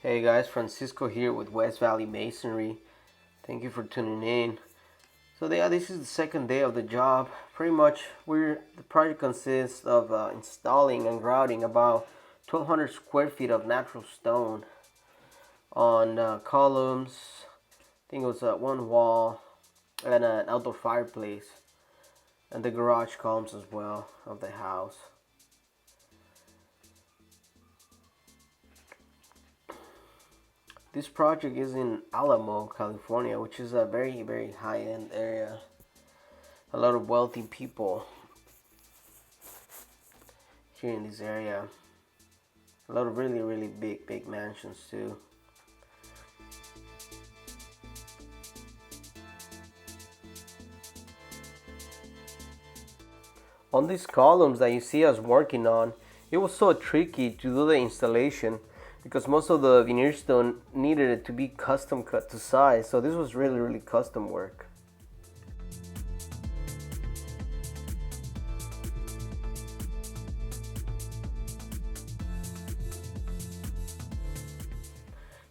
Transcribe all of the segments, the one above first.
Hey guys, Francisco here with West Valley Masonry. Thank you for tuning in. This is the second day of the job. Pretty much, the project consists of installing and grouting about 1,200 square feet of natural stone on columns. I think it was one wall and an outdoor fireplace, and the garage columns as well of the house. This project is in Alamo, California, which is a very, very high-end area. A lot of wealthy people here in this area. A lot of really, really big, big mansions too. On these columns that you see us working on, it was so tricky to do the installation because most of the veneer stone needed it to be custom cut to size. So this was really, really custom work.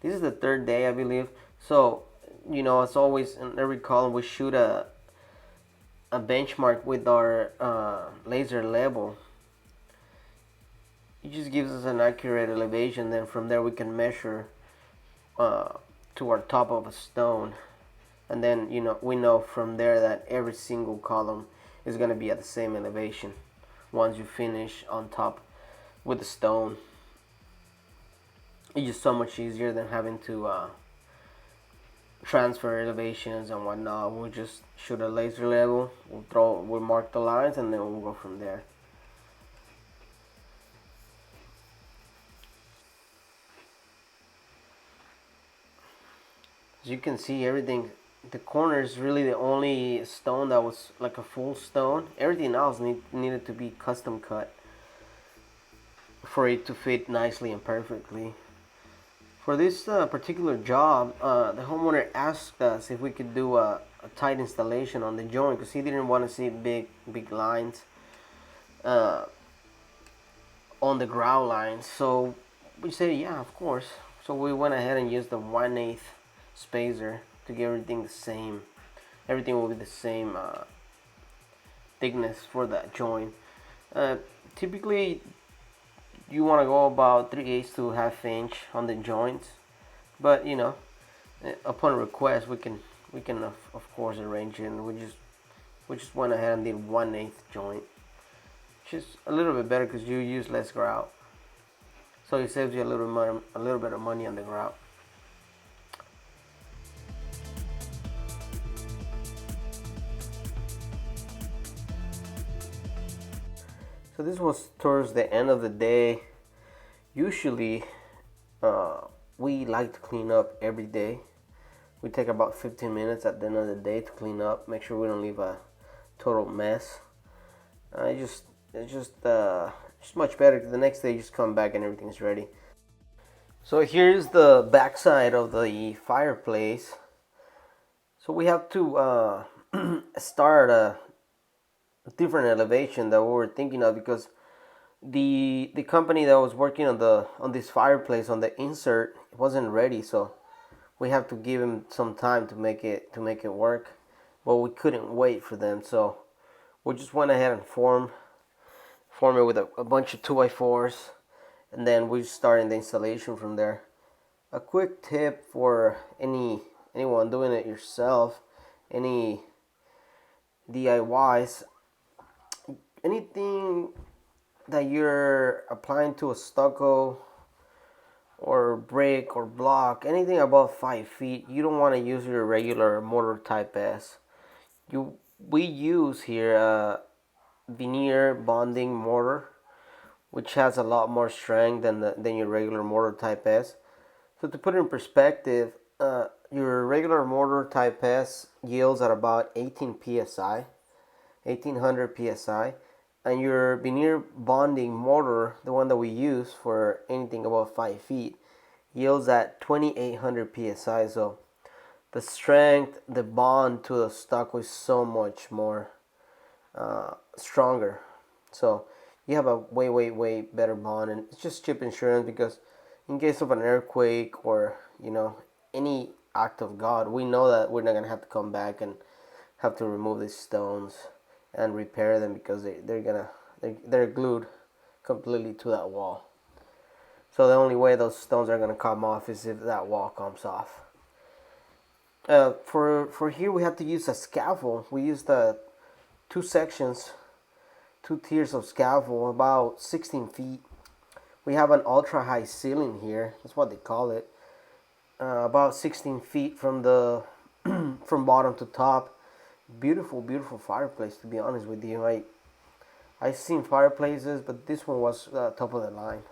This is the third day, I believe. So, as always, in every column, we shoot a benchmark with our laser level. It just gives us an accurate elevation. Then from there, we can measure to our top of a stone. And then, we know from there that every single column is going to be at the same elevation once you finish on top with the stone. It's just so much easier than having to transfer elevations and whatnot. We'll just shoot a laser level, we'll mark the lines, and then we'll go from there. As you can see, everything, the corner is really the only stone that was like a full stone. Everything else needed to be custom cut for it to fit nicely and perfectly. For this particular job, the homeowner asked us if we could do a tight installation on the joint because he didn't want to see big lines uh, on the grout lines. So we said, yeah, of course. So we went ahead and used the 1/8 spacer to get everything the same. Everything will be the same thickness for that joint. Typically, you want to go about 3/8 to ½ inch on the joints, but upon request we can of course arrange it. And we just went ahead and did 1/8 joint, which is a little bit better because you use less grout, so it saves you a little bit of money on the grout. So this was towards the end of the day. Usually, we like to clean up every day. We take about 15 minutes at the end of the day to clean up, make sure we don't leave a total mess. It's just much better because the next day you just come back and everything's ready. So here's the backside of the fireplace. So we have to start a different elevation that we were thinking of because the company that was working on this fireplace on the insert wasn't ready, so we have to give him some time to make it work. But we couldn't wait for them, so we just went ahead and form it with a bunch of 2x4s, and then we started the installation from there. A quick tip for anyone doing it yourself, any DIYs, anything that you're applying to a stucco or brick or block, anything above 5 feet, you don't want to use your regular mortar type S. We use here a veneer bonding mortar, which has a lot more strength than your regular mortar type S. So to put it in perspective, your regular mortar type S yields at about 18 psi, 1800 psi, and your veneer bonding mortar, the one that we use for anything above 5 feet, yields at 2800 psi. So the strength, the bond to the stucco is so much more stronger. So you have a way better bond, and it's just cheap insurance because in case of an earthquake or any act of God, we know that we're not gonna have to come back and have to remove these stones and repair them because they're glued completely to that wall. So the only way those stones are gonna come off is if that wall comes off. For here we have to use a scaffold. We use the two sections, two tiers of scaffold, about 16 feet. We have an ultra high ceiling here. That's what they call it. About 16 feet from the from bottom to top. Beautiful, beautiful fireplace. To be honest with you, I've seen fireplaces, but this one was top of the line.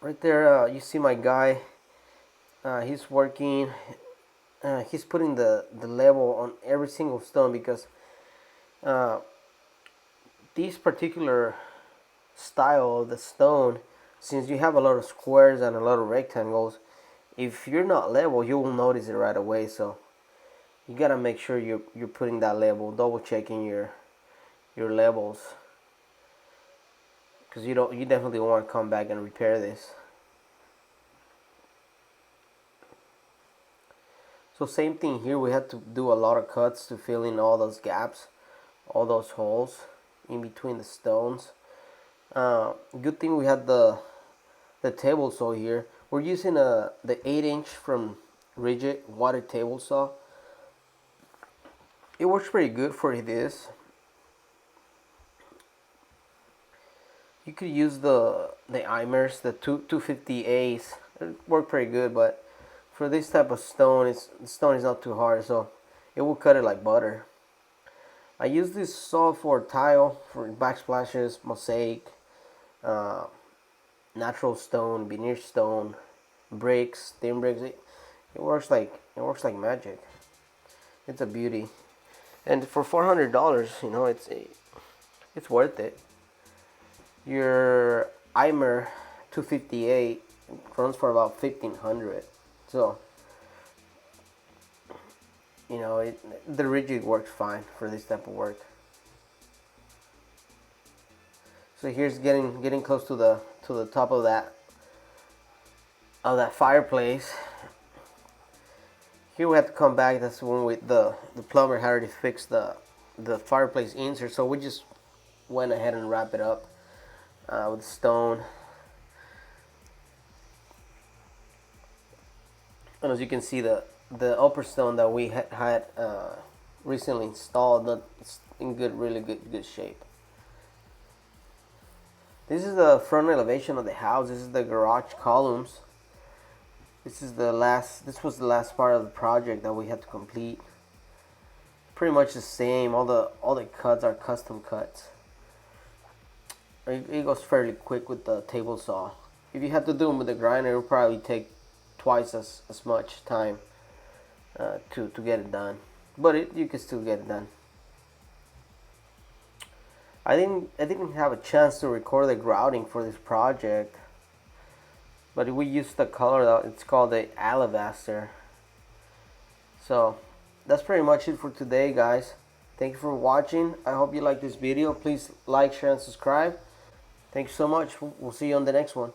Right there, you see my guy. He's working. He's putting the level on every single stone because uh, this particular style of the stone, since you have a lot of squares and a lot of rectangles, if you're not level, you will notice it right away. So you gotta make sure you're putting that level, double checking your levels, because you definitely want to come back and repair this. So same thing here, we had to do a lot of cuts to fill in all those gaps, all those holes in between the stones. Good thing we had the table saw here. We're using the 8-inch from Rigid water table saw. It works pretty good for this. You could use the Imers, the 250As. It work pretty good, but for this type of stone, the stone is not too hard, so it will cut it like butter. I use this saw for tile, for backsplashes, mosaic, natural stone, veneer stone, bricks, thin bricks. It works like magic. It's a beauty, and for $400, it's worth it. Your Imer 258 runs for about 1,500, so the Rigid works fine for this type of work. So here's getting close to the top of that fireplace. Here we have to come back. That's when the plumber had already fixed the fireplace insert. So we just went ahead and wrapped it up with stone. And as you can see, the upper stone that we had recently installed, not in really good shape. This is the front elevation of the house. This is the garage columns. This was the last part of the project that we had to complete. Pretty much the same. All the cuts are custom cuts. It goes fairly quick with the table saw. If you had to do them with the grinder, it would probably take twice as much time to get it done. But you can still get it done. I didn't have a chance to record the grouting for this project, but we used the color that it's called the alabaster. So that's pretty much it for today, guys. Thank you for watching. I hope you like this video. Please like, share, and subscribe. Thank you so much. We'll see you on the next one.